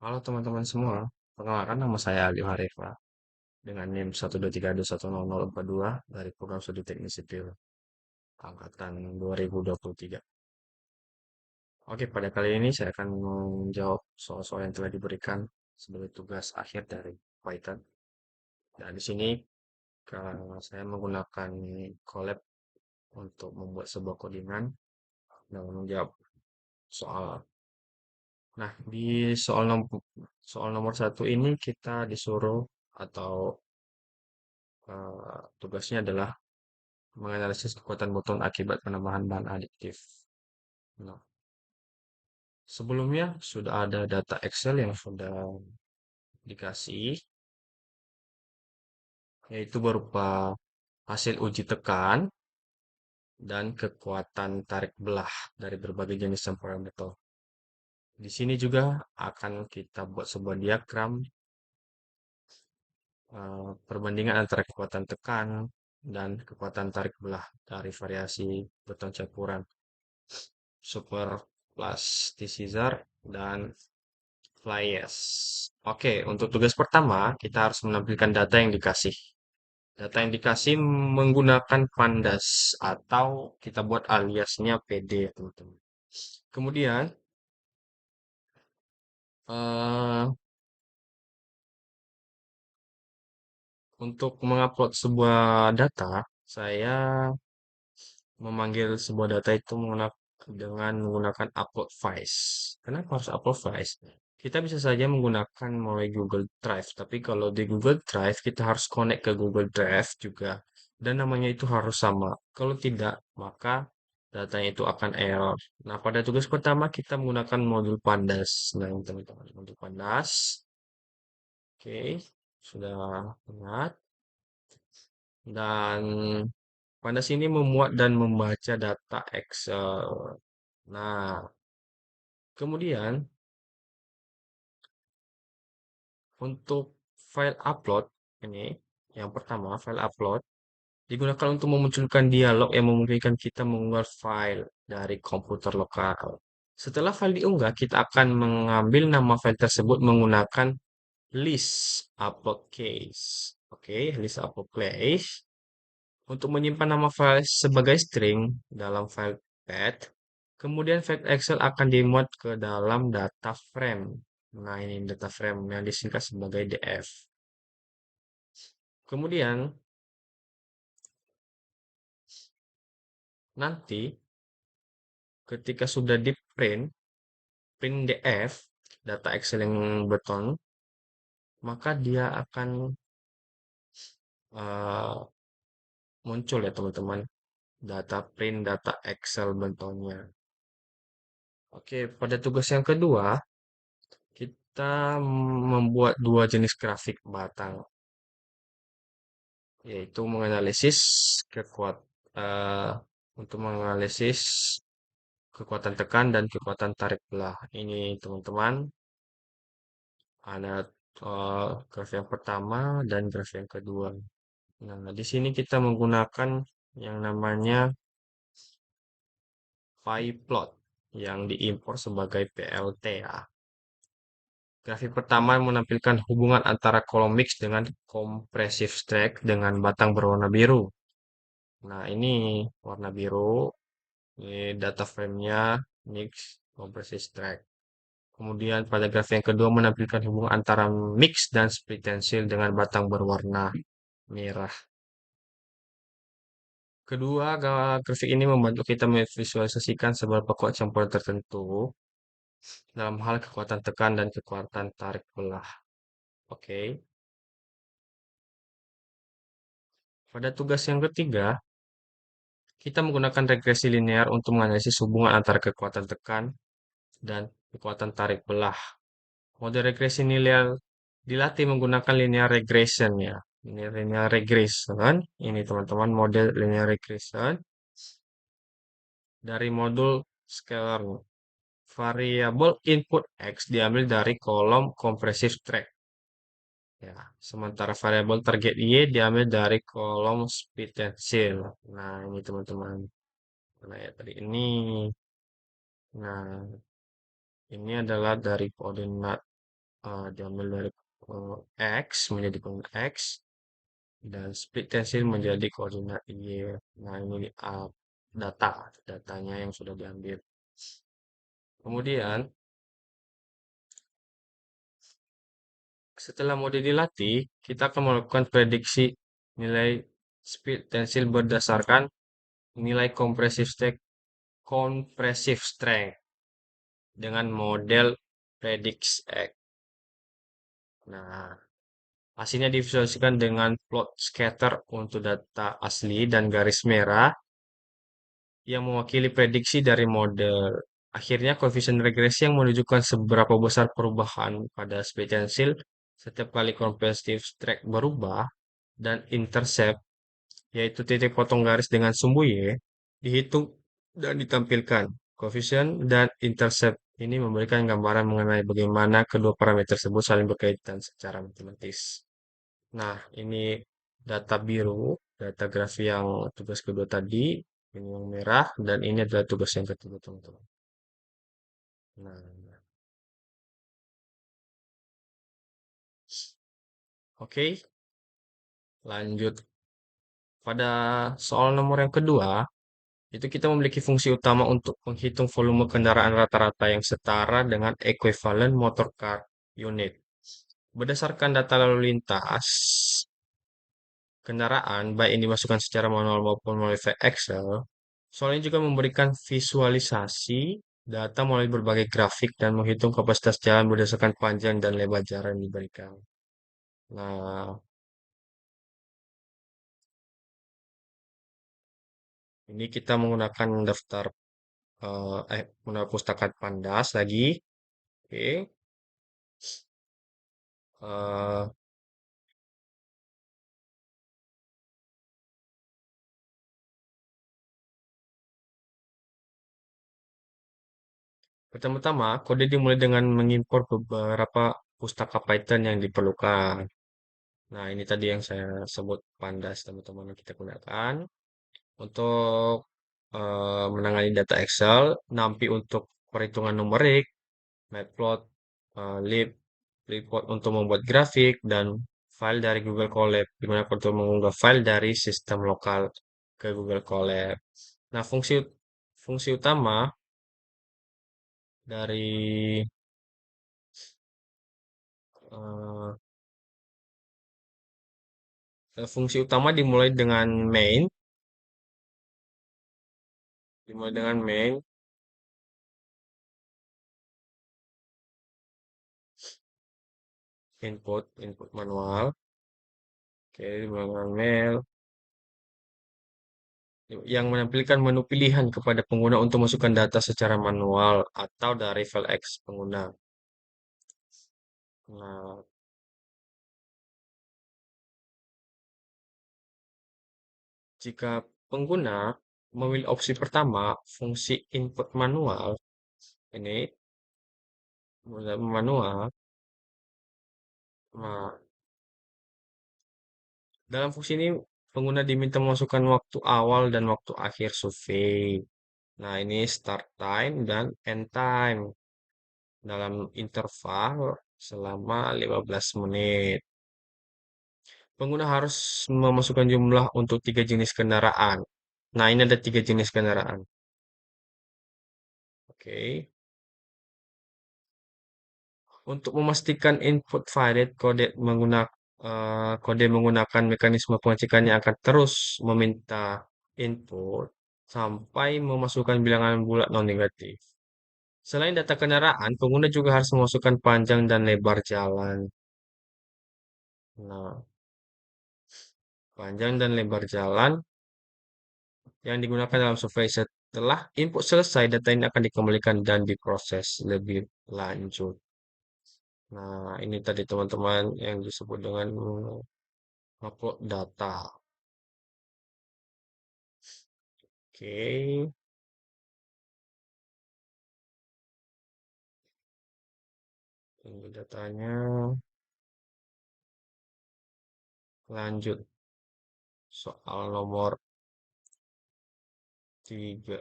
Halo teman-teman semua, perkenalkan nama saya Ali Harifa dengan NIM 123210042 dari Program Studi Teknik Sipil Angkatan 2023. Oke, pada kali ini saya akan menjawab soal-soal yang telah diberikan sebagai tugas akhir dari Python. Dan di sini saya menggunakan Colab untuk membuat sebuah codingan dan menjawab soal. Nah, di soal nomor satu ini kita disuruh atau tugasnya adalah menganalisis kekuatan boton akibat penambahan bahan adiktif. Nah, sebelumnya sudah ada data Excel yang sudah dikasih, yaitu berupa hasil uji tekan dan kekuatan tarik belah dari berbagai jenis sampel metal. Di sini juga akan kita buat sebuah diagram perbandingan antara kekuatan tekan dan kekuatan tarik belah dari variasi beton campuran super plasticizer dan flyers. Oke, untuk tugas pertama, kita harus menampilkan data yang dikasih. Data yang dikasih menggunakan pandas atau kita buat aliasnya PD, teman-teman. Kemudian, eh, untuk mengupload sebuah data, saya memanggil sebuah data itu dengan menggunakan upload files. Kenapa harus upload files? Kita bisa saja menggunakan mulai Google Drive, tapi kalau di Google Drive kita harus connect ke Google Drive juga, dan namanya itu harus sama. Kalau tidak, maka datanya itu akan error. Nah, pada tugas pertama kita menggunakan modul Pandas. Nah, teman-teman, modul Pandas. Oke, sudah ingat. Dan Pandas ini memuat dan membaca data Excel. Nah, kemudian untuk file upload ini, yang pertama file upload digunakan untuk memunculkan dialog yang memungkinkan kita mengunggah file dari komputer lokal. Setelah file diunggah, kita akan mengambil nama file tersebut menggunakan list upload case. Oke, list upload case. Untuk menyimpan nama file sebagai string dalam file path, kemudian file Excel akan dimuat ke dalam data frame. Nah, ini data frame yang disingkat sebagai DF. Kemudian, nanti ketika sudah di print DF, data Excel yang beton, maka dia akan uh, muncul ya teman-teman, data print data Excel betonnya. Oke, pada tugas yang kedua, kita membuat dua jenis grafik batang, yaitu menganalisis kekuat eh, untuk menganalisis kekuatan tekan dan kekuatan tarik belah. Ini teman-teman ada graf yang pertama dan graf yang kedua. Nah, di sini kita menggunakan yang namanya PyPlot yang diimpor sebagai PLT ya. Grafik pertama menampilkan hubungan antara kolom mix dengan compressive strike dengan batang berwarna biru. Nah, ini warna biru, ini data frame-nya mix compressive strike. Kemudian pada grafik yang kedua menampilkan hubungan antara mix dan split tensile dengan batang berwarna merah. Kedua, grafik ini membantu kita memvisualisasikan seberapa kuat campuran tertentu dalam hal kekuatan tekan dan kekuatan tarik belah. Oke. Pada tugas yang ketiga, kita menggunakan regresi linear untuk menganalisis hubungan antara kekuatan tekan dan kekuatan tarik belah. Model regresi linear dilatih menggunakan linear regression ya. Ini linear regression. Ini teman-teman model linear regression dari modul scalar. Variabel input X diambil dari kolom compressive track. Ya, sementara variabel target Y diambil dari kolom speed tensile. Nah, ini teman-teman. Nah, ya tadi ini. Nah, ini adalah dari koordinat. diambil dari eh, X menjadi koordinat X dan split tensil menjadi koordinat Y. Nah, ini datanya yang sudah diambil. Kemudian, setelah model dilatih, kita akan melakukan prediksi nilai speed tensil berdasarkan nilai compressive strength dengan model PredictX. Nah, hasilnya divisualisasikan dengan plot scatter untuk data asli dan garis merah yang mewakili prediksi dari model. Akhirnya, koefisien regresi yang menunjukkan seberapa besar perubahan pada speed tensil setiap kali compressive strength berubah dan intercept, yaitu titik potong garis dengan sumbu Y, dihitung dan ditampilkan. Koefisien dan intercept ini memberikan gambaran mengenai bagaimana kedua parameter tersebut saling berkaitan secara matematis. Nah, ini data biru, data grafi yang tugas kedua tadi, ini yang merah, dan ini adalah tugas yang ketiga, teman-teman. Nah, oke, lanjut. Pada soal nomor yang kedua, itu kita memiliki fungsi utama untuk menghitung volume kendaraan rata-rata yang setara dengan equivalent motor car unit. Berdasarkan data lalu lintas kendaraan, baik yang dimasukkan secara manual maupun melalui file Excel, soalnya juga memberikan visualisasi data melalui berbagai grafik dan menghitung kapasitas jalan berdasarkan panjang dan lebar jalan yang diberikan. Nah, ini kita menggunakan menggunakan pustaka Pandas lagi. Oke. Eh, Pertama-tama, kode dimulai dengan mengimpor beberapa pustaka Python yang diperlukan. Nah, ini tadi yang saya sebut Pandas, teman-teman, yang kita gunakan. Untuk menangani data Excel, NumPy untuk perhitungan numerik, Matplot, Lib, Report untuk membuat grafik, dan file dari Google Colab, digunakan untuk mengunggah file dari sistem lokal ke Google Colab. Nah, fungsi utama dari eh, fungsi utama dimulai dengan main, input manual, oke, dimulai dengan mail, yang menampilkan menu pilihan kepada pengguna untuk masukkan data secara manual atau dari file X pengguna. Nah, jika pengguna memilih opsi pertama, fungsi input manual, ini manual, nah, dalam fungsi ini pengguna diminta memasukkan waktu awal dan waktu akhir survei. Nah, ini start time dan end time dalam interval selama 15 menit. Pengguna harus memasukkan jumlah untuk 3 jenis kendaraan. Nah, ini ada 3 jenis kendaraan. Oke. Untuk memastikan input valid, kode menggunakan mekanisme pengecekan yang akan terus meminta input sampai memasukkan bilangan bulat non negatif. Selain data kendaraan, pengguna juga harus memasukkan panjang dan lebar jalan. Nah, panjang dan lebar jalan yang digunakan dalam survei. Setelah input selesai, data ini akan dikembalikan dan diproses lebih lanjut. Nah, ini tadi teman-teman yang disebut dengan upload data. Oke, ini datanya. Lanjut soal nomor 3.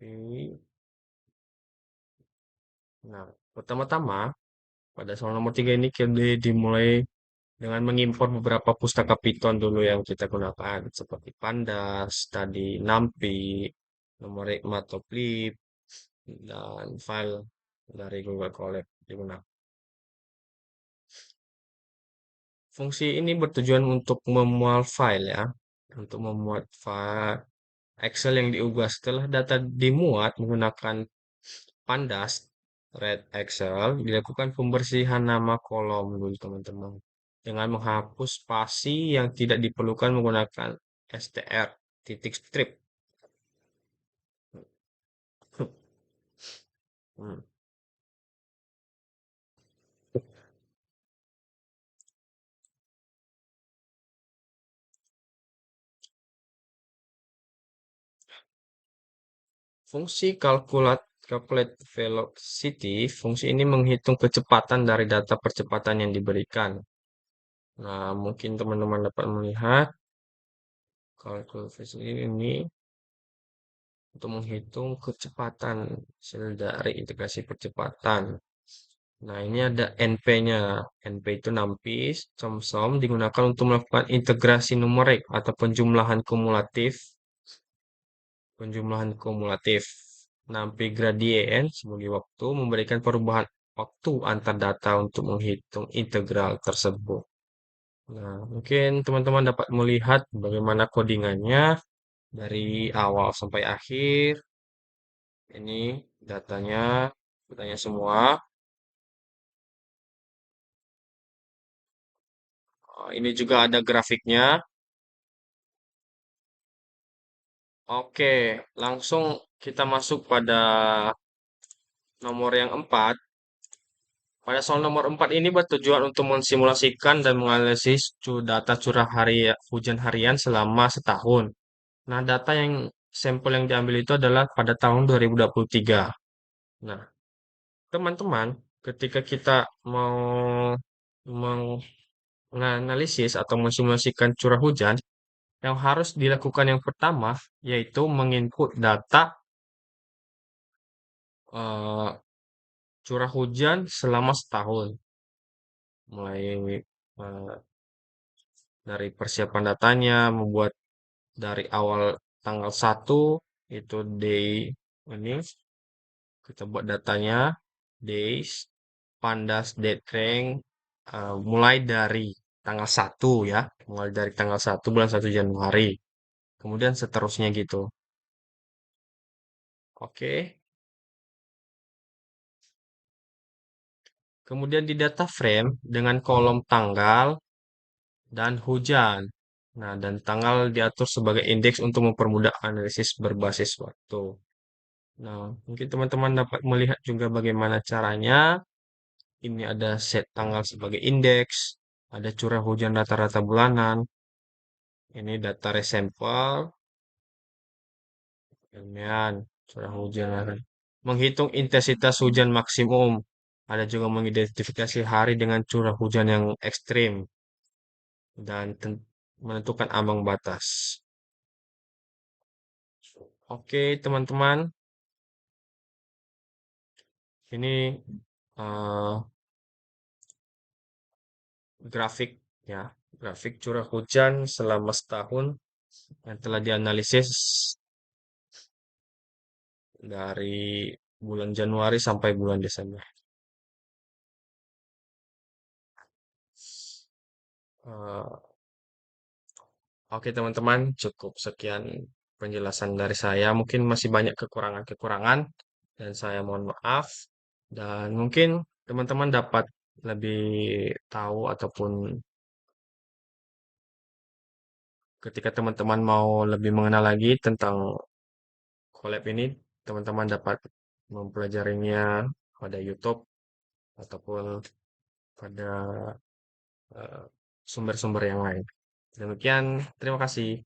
Oke, Nah, pertama-tama pada soal nomor 3 ini kita dimulai dengan mengimpor beberapa pustaka Python dulu yang kita gunakan seperti Pandas, tadi NumPy, Numeric Matplotlib, dan file dari Google Colab digunakan. Fungsi ini bertujuan untuk memuat file ya, untuk memuat file Excel yang diunggah setelah data dimuat menggunakan Pandas, Red Excel, dilakukan pembersihan nama kolom dulu teman-teman. Dengan menghapus spasi yang tidak diperlukan menggunakan str titik strip. Hmm. Fungsi calculate velocity, fungsi ini menghitung kecepatan dari data percepatan yang diberikan. Nah, mungkin teman-teman dapat melihat calculate velocity ini untuk menghitung kecepatan hasil dari integrasi percepatan. Nah, ini ada NP-nya. NP itu nampis, sum digunakan untuk melakukan integrasi numerik atau penjumlahan kumulatif. Nampi gradien sebagai waktu memberikan perubahan waktu antar data untuk menghitung integral tersebut. Nah, mungkin teman-teman dapat melihat bagaimana codingannya dari awal sampai akhir. Ini datanya semua. Ini juga ada grafiknya. Oke, langsung kita masuk pada nomor yang 4. Pada soal nomor 4 ini bertujuan untuk mensimulasikan dan menganalisis data curah hujan harian selama setahun. Nah, data yang sampel yang diambil itu adalah pada tahun 2023. Nah, teman-teman, ketika kita mau menganalisis atau mensimulasikan curah hujan, yang harus dilakukan yang pertama yaitu menginput data eh, curah hujan selama setahun, mulai dari persiapan datanya, membuat dari awal tanggal 1 itu day ini kita buat datanya days, pandas, date range, mulai dari tanggal 1 ya, mulai dari tanggal 1 bulan 1 Januari, kemudian seterusnya gitu. Oke. Kemudian di data frame dengan kolom tanggal dan hujan. Nah, dan tanggal diatur sebagai indeks untuk mempermudah analisis berbasis waktu. Nah, mungkin teman-teman dapat melihat juga bagaimana caranya. Ini ada set tanggal sebagai indeks, ada curah hujan rata-rata bulanan, ini data resampel, kemudian curah hujan, menghitung intensitas hujan maksimum, ada juga mengidentifikasi hari dengan curah hujan yang ekstrim, dan menentukan ambang batas. Oke, teman-teman, ini eh, grafik ya, grafik curah hujan selama setahun yang telah dianalisis dari bulan Januari sampai bulan Desember. Eh, oke, teman-teman, cukup sekian penjelasan dari saya. Mungkin masih banyak kekurangan-kekurangan dan saya mohon maaf. Dan mungkin teman-teman dapat lebih tahu ataupun ketika teman-teman mau lebih mengenal lagi tentang collab ini, teman-teman dapat mempelajarinya pada YouTube ataupun pada eh, sumber-sumber yang lain. Demikian, terima kasih.